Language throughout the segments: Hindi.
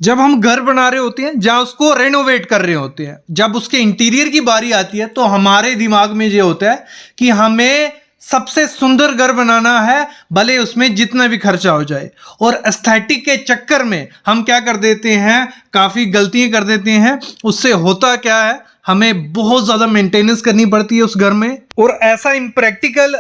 जब हम घर बना रहे होते हैं, जहां उसको रेनोवेट कर रहे होते हैं, जब उसके इंटीरियर की बारी आती है तो हमारे दिमाग में ये होता है कि हमें सबसे सुंदर घर बनाना है, भले उसमें जितना भी खर्चा हो जाए। और एस्थेटिक के चक्कर में हम क्या कर देते हैं, काफ़ी गलतियां कर देते हैं। उससे होता क्या है, हमें बहुत ज़्यादा मेंटेनेंस करनी पड़ती है उस घर में, और ऐसा इम्प्रैक्टिकल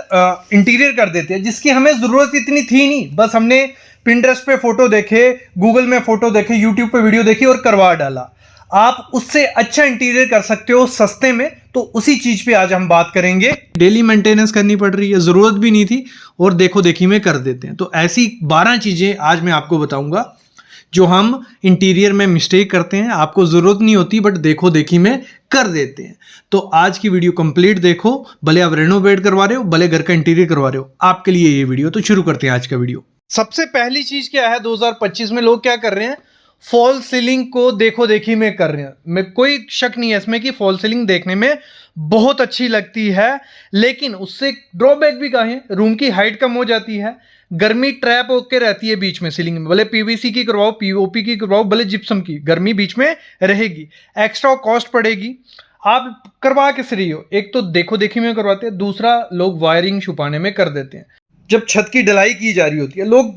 इंटीरियर कर देते हैं जिसकी हमें ज़रूरत इतनी थी नहीं। बस हमने पिंटरेस्ट पे फोटो देखे, गूगल में फोटो देखे, यूट्यूब पे वीडियो देखी और करवा डाला। आप उससे अच्छा इंटीरियर कर सकते हो सस्ते में। तो उसी चीज पे आज हम बात करेंगे। डेली मेंटेनेंस करनी पड़ रही है, जरूरत भी नहीं थी और देखो देखी में कर देते हैं। तो ऐसी 12 चीजें आज मैं आपको बताऊंगा जो हम इंटीरियर में मिस्टेक करते हैं, आपको जरूरत नहीं होती बट देखो देखी में कर देते हैं। तो आज की वीडियो कंप्लीट देखो, भले आप रेनोवेट करवा रहे हो, भले घर का इंटीरियर करवा रहे हो, आपके लिए ये वीडियो। तो शुरू करते हैं आज का वीडियो। सबसे पहली चीज क्या है, 2025 में लोग क्या कर रहे हैं, फॉल सीलिंग को देखो देखी में कर रहे हैं। मैं कोई शक नहीं है इसमें कि फॉल सीलिंग देखने में बहुत अच्छी लगती है, लेकिन उससे ड्रॉबैक भी क्या है, रूम की हाइट कम हो जाती है, गर्मी ट्रैप होकर रहती है बीच में सीलिंग में। भले पीवीसी की करवाओ, पीओपी की करवाओ, भले जिप्सम की, गर्मी बीच में रहेगी, एक्स्ट्रा कॉस्ट पड़ेगी। आप करवा किस रही हो, एक तो देखो देखी में करवाते हैं, दूसरा लोग वायरिंग छुपाने में कर देते हैं। जब छत की ढलाई की जा रही होती है, लोग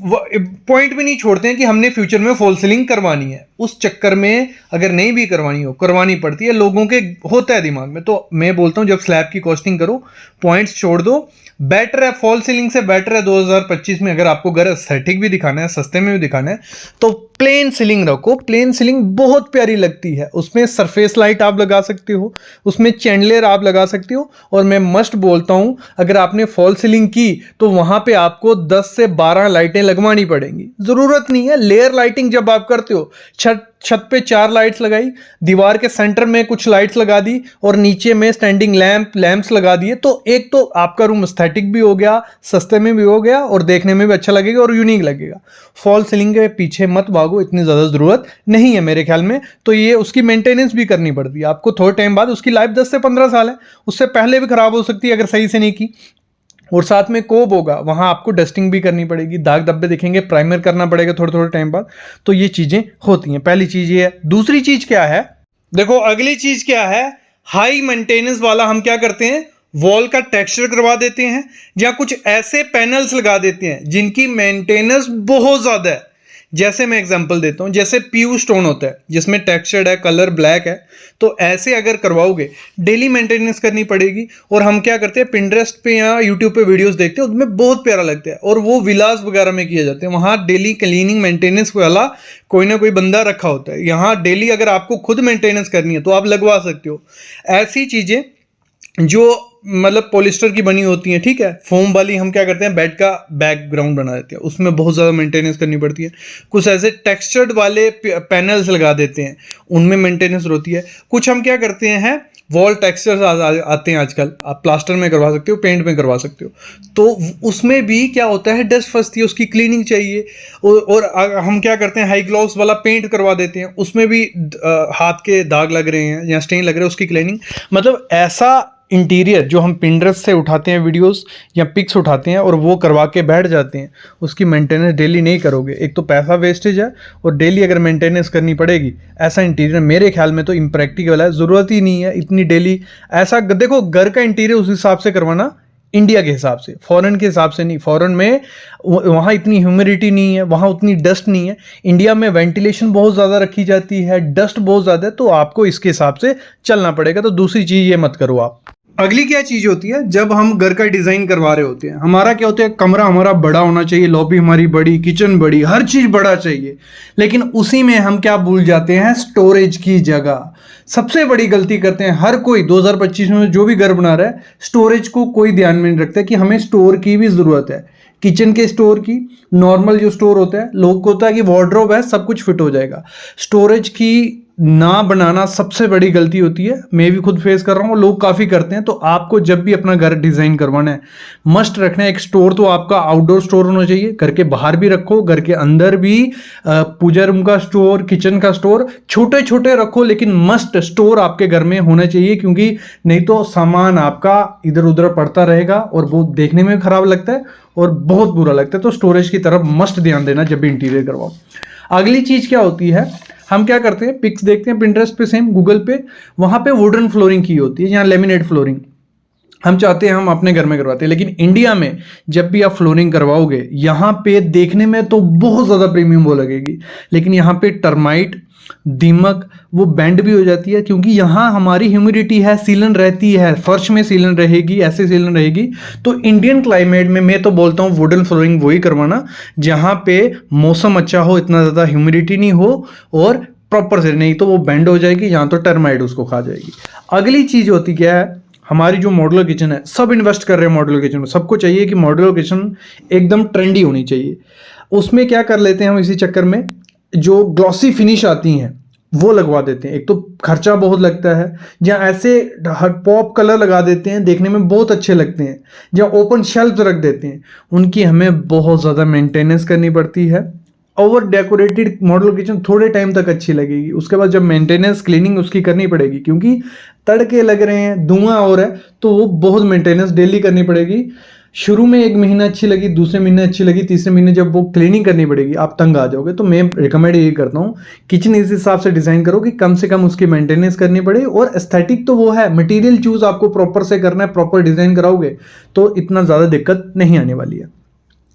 पॉइंट भी नहीं छोड़ते हैं कि हमने फ्यूचर में फॉल सीलिंग करवानी है। उस चक्कर में अगर नहीं भी करवानी हो, करवानी पड़ती है, लोगों के होता है दिमाग में। तो मैं बोलता हूं जब स्लैब की कॉस्टिंग करो, पॉइंट्स छोड़ दो। बेटर है, फॉल सीलिंग से बेटर है 2025 में अगर आपको घर एस्थेटिक भी दिखाना है, सस्ते में भी दिखाना है, तो प्लेन सीलिंग रखो। प्लेन सीलिंग बहुत प्यारी लगती है, उसमें सरफेस लाइट आप लगा सकते हो, उसमें चैंडलियर आप लगा सकते हो। और मैं मस्ट बोलता हूं, अगर आपने फॉल सीलिंग की तो वहां पे आपको 10 से 12 लाइटें लगवानी पड़ेंगी। जरूरत नहीं है लेयर लाइटिंग। जब आप करते हो, छत पे 4 लाइट्स लगाई, दीवार के सेंटर में कुछ लाइट्स लगा दी और नीचे में स्टैंडिंग लैंप्स लगा दिए, तो एक तो आपका रूम एस्थेटिक भी हो गया, सस्ते में भी हो गया और देखने में भी अच्छा लगेगा और यूनिक लगेगा। फॉल सीलिंग के पीछे मत भागो, इतनी ज़्यादा ज़रूरत नहीं है मेरे ख्याल में। तो ये उसकी मेंटेनेंस भी करनी पड़ती है आपको थोड़े टाइम बाद। उसकी लाइफ 10 से 15 साल है, उससे पहले भी खराब हो सकती है अगर सही से नहीं की। और साथ में कोब होगा, वहां आपको डस्टिंग भी करनी पड़ेगी, दाग धब्बे दिखेंगे, प्राइमर करना पड़ेगा थोड़े थोड़े टाइम बाद। तो ये चीजें होती हैं। पहली चीज ये है। दूसरी चीज क्या है, देखो अगली चीज क्या है, हाई मेंटेनेंस वाला हम क्या करते हैं, वॉल का टेक्सचर करवा देते हैं या कुछ ऐसे पैनल्स लगा देते हैं जिनकी मेंटेनेंस बहुत ज्यादा है। जैसे मैं एग्जांपल देता हूं, जैसे पीयू स्टोन होता है जिसमें टेक्सचर्ड है, कलर ब्लैक है, तो ऐसे अगर करवाओगे डेली मेंटेनेंस करनी पड़ेगी। और हम क्या करते हैं, पिंटरेस्ट पे या यूट्यूब पे वीडियोस देखते हैं, उसमें बहुत प्यारा लगता है और वो विलास वगैरह में किए जाते हैं। वहाँ डेली क्लीनिंग मेंटेनेंस वाला कोई ना कोई बंदा रखा होता है। यहाँ डेली अगर आपको खुद मेंटेनेंस करनी है तो आप लगवा सकते हो। ऐसी चीजें जो मतलब पॉलिस्टर की बनी होती है, ठीक है, फोम वाली, हम क्या करते हैं, बेड का बैकग्राउंड बना देते हैं, उसमें बहुत ज़्यादा मेंटेनेंस करनी पड़ती है। कुछ ऐसे टेक्सचर्ड वाले पैनल्स लगा देते हैं, उनमें मेंटेनेंस होती है। कुछ हम क्या करते हैं, वॉल टेक्सचर्स आते हैं आजकल, आप प्लास्टर में करवा सकते हो, पेंट में करवा सकते हो। तो उसमें भी क्या होता है, डस्ट फंसती है, उसकी क्लीनिंग चाहिए। और हम क्या करते हैं, हाई ग्लॉस वाला पेंट करवा देते हैं, उसमें भी हाथ के दाग लग रहे हैं या स्टेन लग रहे हैं, उसकी क्लीनिंग। मतलब ऐसा इंटीरियर जो हम पिंटरेस्ट से उठाते हैं वीडियोस या पिक्स उठाते हैं और वो करवा के बैठ जाते हैं, उसकी मेंटेनेंस डेली नहीं करोगे, एक तो पैसा वेस्टेज है और डेली अगर मेंटेनेंस करनी पड़ेगी। ऐसा इंटीरियर मेरे ख्याल में तो इम्प्रैक्टिकल है, ज़रूरत ही नहीं है इतनी डेली। ऐसा देखो, घर का इंटीरियर उस हिसाब से करवाना, इंडिया के हिसाब से, फॉरेन के हिसाब से नहीं। फॉरेन में वहाँ इतनी ह्यूमिडिटी नहीं है, वहाँ उतनी डस्ट नहीं है। इंडिया में वेंटिलेशन बहुत ज़्यादा रखी जाती है, डस्ट बहुत ज़्यादा है, तो आपको इसके हिसाब से चलना पड़ेगा। तो दूसरी चीज़ ये मत करो आप। अगली क्या चीज होती है, जब हम घर का डिजाइन करवा रहे होते हैं, हमारा क्या होता है, कमरा हमारा बड़ा होना चाहिए, लॉबी हमारी बड़ी, किचन बड़ी, हर चीज बड़ा चाहिए। लेकिन उसी में हम क्या भूल जाते हैं, स्टोरेज की जगह। सबसे बड़ी गलती करते हैं हर कोई 2025 में जो भी घर बना रहा है, स्टोरेज को कोई ध्यान में नहीं रखता कि हमें स्टोर की भी जरूरत है। किचन के स्टोर की, नॉर्मल जो स्टोर होता है, लोग को होता है कि वार्डरोब है, सब कुछ फिट हो जाएगा। स्टोरेज की ना बनाना सबसे बड़ी गलती होती है, मैं भी खुद फेस कर रहा हूँ, लोग काफ़ी करते हैं। तो आपको जब भी अपना घर डिज़ाइन करवाना है, मस्ट रखना है एक स्टोर। तो आपका आउटडोर स्टोर होना चाहिए, घर के बाहर भी रखो, घर के अंदर भी, पूजा रूम का स्टोर, किचन का स्टोर, छोटे छोटे रखो, लेकिन मस्ट स्टोर आपके घर में होना चाहिए, क्योंकि नहीं तो सामान आपका इधर उधर पड़ता रहेगा और वो देखने में खराब लगता है और बहुत बुरा लगता है। तो स्टोरेज की तरफ मस्ट ध्यान देना जब भी इंटीरियर करवाओ। अगली चीज़ क्या होती है, हम क्या करते हैं, पिक्स देखते हैं पिंटरेस्ट पे, सेम गूगल पे, वहां पे वुडन फ्लोरिंग की होती है, यहाँ लेमिनेट फ्लोरिंग हम चाहते हैं हम अपने घर में करवाते हैं। लेकिन इंडिया में जब भी आप फ्लोरिंग करवाओगे, यहाँ पे देखने में तो बहुत ज़्यादा प्रीमियम वो लगेगी, लेकिन यहाँ पे टर्माइट, दीमक वो बैंड भी हो जाती है, क्योंकि यहाँ हमारी ह्यूमिडिटी है, सीलन रहती है, फर्श में सीलन रहेगी, ऐसे सीलन रहेगी। तो इंडियन क्लाइमेट में मैं तो बोलता हूँ वुडन फ्लोरिंग वही करवाना जहाँ पे मौसम अच्छा हो, इतना ज़्यादा ह्यूमिडिटी नहीं हो और प्रॉपर से, नहीं तो वो बैंड हो जाएगी, यहाँ तो टर्माइट उसको खा जाएगी। अगली चीज़ होती क्या है, हमारी जो मॉड्यूलर किचन है, सब इन्वेस्ट कर रहे हैं मॉड्यूलर किचन में, सबको चाहिए कि मॉड्यूलर किचन एकदम ट्रेंडी होनी चाहिए। उसमें क्या कर लेते हैं हम इसी चक्कर में, जो ग्लॉसी फिनिश आती हैं वो लगवा देते हैं। एक तो खर्चा बहुत लगता है, जहाँ ऐसे पॉप कलर लगा देते हैं देखने में बहुत अच्छे लगते हैं, जहाँ ओपन शेल्फ रख देते हैं उनकी हमें बहुत ज़्यादा मेंटेनेंस करनी पड़ती है। ओवर डेकोरेटेड मॉडल किचन थोड़े टाइम तक अच्छी लगेगी, उसके बाद जब मेंटेनेंस क्लीनिंग उसकी करनी पड़ेगी, क्योंकि तड़के लग रहे हैं, धुआं हो रहा है, तो वो बहुत मेंटेनेंस डेली करनी पड़ेगी। शुरू में 1 महीना अच्छी लगी, दूसरे महीने अच्छी लगी, तीसरे महीने जब वो क्लीनिंग करनी पड़ेगी आप तंग आ जाओगे। तो मैं रिकमेंड यही करता हूँ किचन इस हिसाब से डिज़ाइन करो कि कम से कम उसकी मेंटेनेंस करनी पड़े, और एस्थेटिक तो वो है, मटेरियल चूज आपको प्रॉपर से करना है, प्रॉपर डिज़ाइन कराओगे तो इतना ज़्यादा दिक्कत नहीं आने वाली है।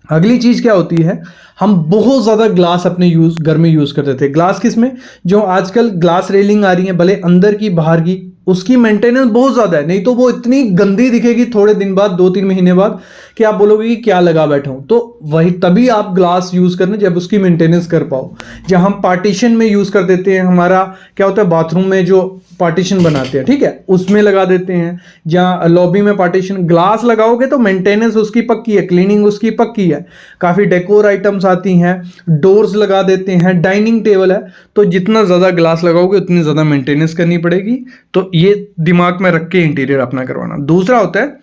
अगली चीज़ क्या होती है, हम बहुत ज़्यादा ग्लास अपने घर में यूज़ करते थे। ग्लास किसमें, जो आजकल ग्लास रेलिंग आ रही है, भले अंदर की बाहर की, उसकी मेंटेनेंस बहुत ज़्यादा है, नहीं तो वो इतनी गंदी दिखेगी थोड़े दिन बाद, 2-3 महीने बाद, कि आप बोलोगे कि क्या लगा बैठा हूँ। तो वही तभी आप ग्लास यूज़ करना जब उसकी मेंटेनेंस कर पाओ। जहाँ हम पार्टीशन में यूज़ कर देते हैं, हमारा क्या होता है बाथरूम में जो पार्टीशन बनाते हैं, ठीक है, उसमें लगा देते हैं। जहाँ लॉबी में पार्टीशन ग्लास लगाओगे तो मेंटेनेंस उसकी पक्की है, क्लीनिंग उसकी पक्की है। काफ़ी डेकोर आइटम्स आती हैं, डोर्स लगा देते हैं, डाइनिंग टेबल है, तो जितना ज़्यादा ग्लास लगाओगे उतनी ज़्यादा मेंटेनेंस करनी पड़ेगी। तो ये दिमाग में रख के इंटीरियर अपना करवाना। दूसरा होता है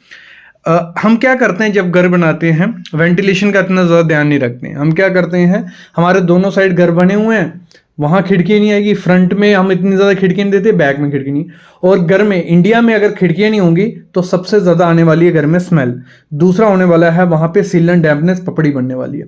हम क्या करते हैं जब घर बनाते हैं, वेंटिलेशन का इतना ज़्यादा ध्यान नहीं रखते हैं। हम क्या करते हैं, हमारे दोनों साइड घर बने हुए हैं, वहाँ खिड़की नहीं आएगी, फ्रंट में हम इतनी ज़्यादा खिड़की नहीं देते, बैक में खिड़की नहीं, और घर में इंडिया में अगर खिड़कियाँ नहीं होंगी तो सबसे ज़्यादा आने वाली है घर में स्मेल। दूसरा होने वाला है वहाँ पे सीलन डैम्पनेस, पपड़ी बनने वाली है।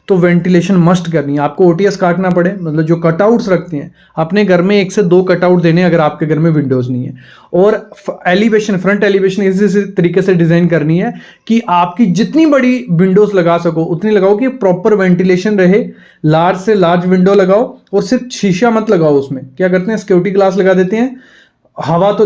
तो वेंटिलेशन मस्ट करनी है। आपको ओटीएस काटना पड़े, मतलब जो कटआउट्स रखते हैं अपने घर में 1 से 2 कटआउट देने अगर आपके घर में विंडोज़ नहीं है। और एलिवेशन, फ्रंट एलिवेशन इसी तरीके से डिज़ाइन करनी है कि आपकी जितनी बड़ी विंडोज़ लगा सको उतनी लगाओ कि प्रॉपर वेंटिलेशन रहे। लार्ज से लार्ज विंडो लगाओ, और सिर्फ शीशा मत लगाओ। उसमें क्या करते हैं, सिक्योरिटी ग्लास लगा देते हैं, हवा तो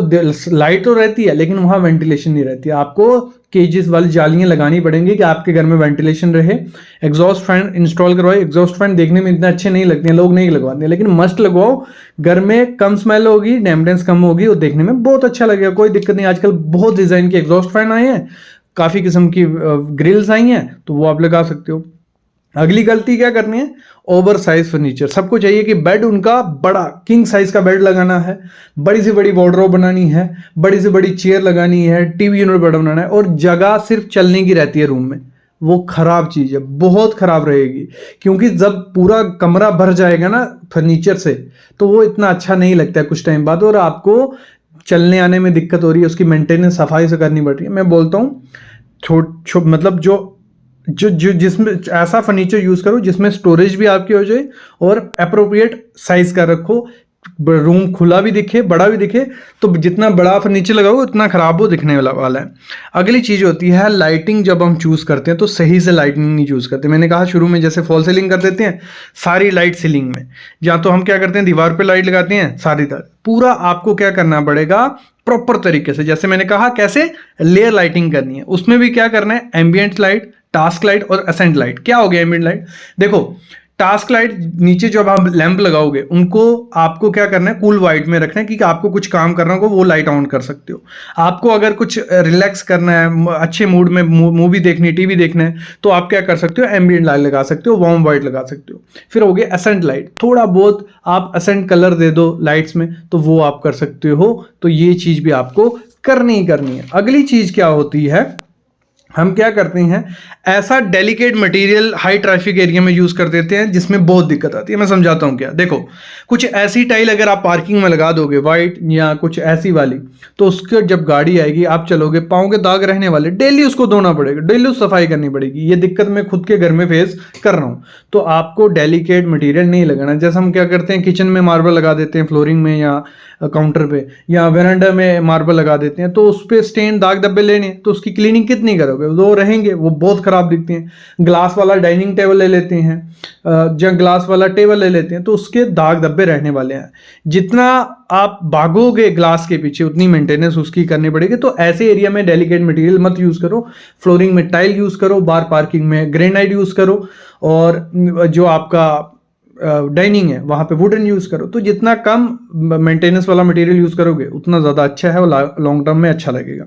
लाइट तो रहती है लेकिन वहाँ वेंटिलेशन नहीं रहती है। आपको केजेस वाली जालियाँ लगानी पड़ेंगी कि आपके घर में वेंटिलेशन रहे। एग्जॉस्ट फैन इंस्टॉल करवाओ। एग्जॉस्ट फैन देखने में इतना अच्छे नहीं लगते हैं, लोग नहीं लगवाते हैं, लेकिन मस्ट लगवाओ। घर में कम स्मेल होगी, डैम्पनेस कम होगी और देखने में बहुत अच्छा लगेगा, कोई दिक्कत नहीं। आजकल बहुत डिज़ाइन के एग्जॉस्ट फैन आए हैं, काफ़ी किस्म की ग्रिल्स आई हैं, तो वो आप लगा सकते हो। अगली गलती क्या करनी है, ओवर साइज फर्नीचर। सबको चाहिए कि बेड उनका बड़ा किंग साइज का बेड लगाना है, बड़ी से बड़ी वार्डरोब बनानी है, बड़ी से बड़ी चेयर लगानी है, टीवी यूनिट बड़ा बनाना है, और जगह सिर्फ चलने की रहती है रूम में। वो खराब चीज़ है, बहुत खराब रहेगी, क्योंकि जब पूरा कमरा भर जाएगा ना फर्नीचर से तो वो इतना अच्छा नहीं लगता है कुछ टाइम बाद, और आपको चलने आने में दिक्कत हो रही है, उसकी मेंटेनेंस सफाई से करनी पड़ रही है। मैं बोलता हूँ मतलब जिसमें ऐसा फर्नीचर यूज करो जिसमें स्टोरेज भी आपकी हो जाए और अप्रोप्रिएट साइज का रखो, रूम खुला भी दिखे, बड़ा भी दिखे। तो जितना बड़ा फर्नीचर लगाओगे उतना खराब वो दिखने वाला है। अगली चीज़ होती है लाइटिंग। जब हम चूज़ करते हैं तो सही से लाइटिंग नहीं चूज़ करते। मैंने कहा शुरू में जैसे फॉल सीलिंग कर देते हैं सारी लाइट सीलिंग में, या तो हम क्या करते हैं दीवार पे लाइट लगाते हैं सारी तरह। पूरा आपको क्या करना पड़ेगा प्रॉपर तरीके से, जैसे मैंने कहा कैसे लेयर लाइटिंग करनी है। उसमें भी क्या करना है, एम्बियंट लाइट, टास्क लाइट और असेंट लाइट। क्या हो गया एम्बियंट लाइट, देखो टास्क लाइट नीचे जब आप लैंप लगाओगे उनको आपको क्या करना है कूल वाइट में रखना है, कि आपको कुछ काम करना हो वो लाइट ऑन कर सकते हो। आपको अगर कुछ रिलैक्स करना है, अच्छे मूड में मूवी देखनी है, टीवी देखना है, तो आप क्या कर सकते हो एम्बियंट लाइट लगा सकते हो, वार्म वाइट लगा सकते हो। फिर हो गया असेंट लाइट, थोड़ा बहुत आप असेंट कलर दे दो लाइट्स में तो वो आप कर सकते हो। तो ये चीज़ भी आपको करनी ही करनी है। अगली चीज़ क्या होती है, हम क्या करते हैं, ऐसा delicate material high traffic area में यूज़ कर देते हैं जिसमें बहुत दिक्कत आती है। मैं समझाता हूँ क्या। देखो, कुछ ऐसी टाइल अगर आप पार्किंग में लगा दोगे वाइट या कुछ ऐसी वाली, तो उसके जब गाड़ी आएगी आप चलोगे, पाँव के दाग रहने वाले, डेली उसको धोना पड़ेगा, डेली उसको सफाई करनी पड़ेगी। ये दिक्कत मैं खुद के घर में फेस कर रहा हूँ। तो आपको डेलिकेट मटेरियल नहीं लगाना। जैसे हम क्या करते हैं, किचन में मार्बल लगा देते हैं फ्लोरिंग में या काउंटर पे या वेरांडा में मार्बल लगा देते हैं, तो उस पर स्टेन दाग धब्बे लेने, तो उसकी क्लीनिंग कितनी करोगे, वो रहेंगे, वो बहुत खराब दिखते हैं। ग्लास वाला डाइनिंग टेबल ले लेते हैं या ग्लास वाला टेबल ले लेते हैं, तो उसके दाग धब्बे रहने वाले हैं। जितना आप भागोगे ग्लास के पीछे उतनी मेंटेनेंस उसकी करनी पड़ेगी। तो ऐसे एरिया में डेलिकेट मटेरियल मत यूज़ करो। फ्लोरिंग में टाइल यूज़ करो, बार पार्किंग में ग्रेनाइट यूज़ करो, और जो आपका डाइनिंग है वहाँ पे वुडन यूज़ करो। तो जितना कम मेंटेनेंस वाला मटेरियल यूज़ करोगे उतना ज़्यादा अच्छा है और लॉन्ग टर्म में अच्छा लगेगा।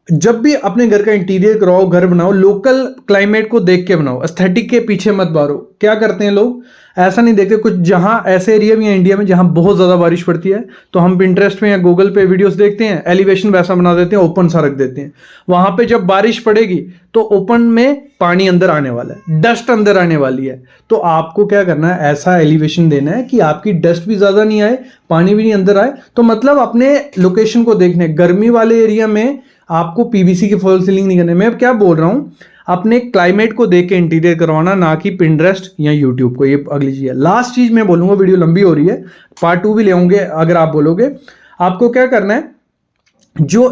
जब भी अपने घर का इंटीरियर कराओ, घर बनाओ, लोकल क्लाइमेट को देख के बनाओ, एस्थेटिक के पीछे मत भागो। क्या करते हैं लोग, ऐसा नहीं देखते, कुछ जहां ऐसे एरिया भी हैं इंडिया में जहां बहुत ज़्यादा बारिश पड़ती है, तो हम पिंटरेस्ट में या गूगल पे वीडियोस देखते हैं, एलिवेशन वैसा बना देते हैं, ओपन सा रख देते हैं। वहां पे जब बारिश पड़ेगी तो ओपन में पानी अंदर आने वाला है, डस्ट अंदर आने वाली है। तो आपको क्या करना है, ऐसा एलिवेशन देना है कि आपकी डस्ट भी ज़्यादा नहीं आए, पानी भी नहीं अंदर आए। तो मतलब अपने लोकेशन को देखने, गर्मी वाले एरिया में आपको पीवीसी की फॉल सीलिंग नहीं करनी। मैं क्या बोल रहा हूँ, अपने क्लाइमेट को देख के इंटीरियर करवाना, ना कि पिंटरेस्ट या यूट्यूब को। ये अगली चीज है। लास्ट चीज मैं बोलूंगा, वीडियो लंबी हो रही है, पार्ट 2 भी ले आऊंगे अगर आप बोलोगे। आपको क्या करना है, जो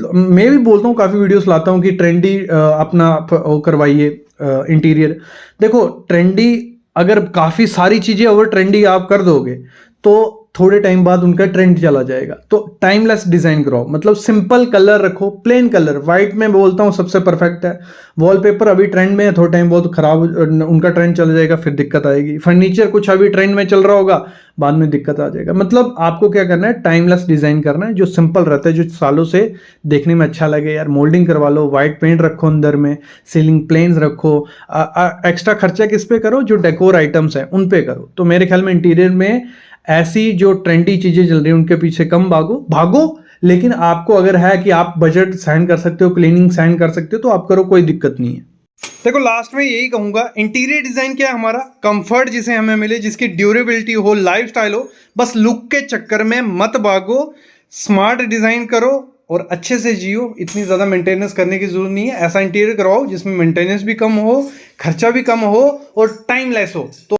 मैं भी बोलता हूँ, काफी वीडियोस लाता हूँ कि ट्रेंडी अपना करवाइए इंटीरियर। देखो, ट्रेंडी अगर काफी सारी चीजें ओवर ट्रेंडी आप कर दोगे तो थोड़े टाइम बाद उनका ट्रेंड चला जाएगा। तो टाइमलेस डिजाइन कराओ, मतलब सिंपल कलर रखो, प्लेन कलर। व्हाइट में बोलता हूँ सबसे परफेक्ट है। वॉलपेपर अभी ट्रेंड में है, थोड़ा टाइम बहुत खराब उनका ट्रेंड चला जाएगा, फिर दिक्कत आएगी। फर्नीचर कुछ अभी ट्रेंड में चल रहा होगा, बाद में दिक्कत आ जाएगा। मतलब आपको क्या करना है, टाइमलेस डिजाइन करना है, जो सिंपल रहता है, जो सालों से देखने में अच्छा लगे। यार मोल्डिंग करवा लो, व्हाइट पेंट रखो अंदर में, सीलिंग प्लेन्स रखो। एक्स्ट्रा खर्चा किस पे करो, जो डेकोर आइटम्स हैं उन पे करो। तो मेरे ख्याल में इंटीरियर में ऐसी जो ट्रेंडी चीजें चल रही हैं उनके पीछे कम भागो। लेकिन आपको अगर है कि आप बजट सहन कर सकते हो, क्लीनिंग सहन कर सकते हो, तो आप करो, कोई दिक्कत नहीं है। देखो, लास्ट में यही कहूंगा, इंटीरियर डिजाइन क्या है, हमारा कंफर्ट जिसे हमें मिले, जिसकी ड्यूरेबिलिटी हो, लाइफस्टाइल हो। बस लुक के चक्कर में मत भागो, स्मार्ट डिजाइन करो और अच्छे से जियो। इतनी ज़्यादा मेंटेनेंस करने की जरूरत नहीं है। ऐसा इंटीरियर कराओ जिसमें मेंटेनेंस भी कम हो, खर्चा भी कम हो और टाइमलेस हो। तो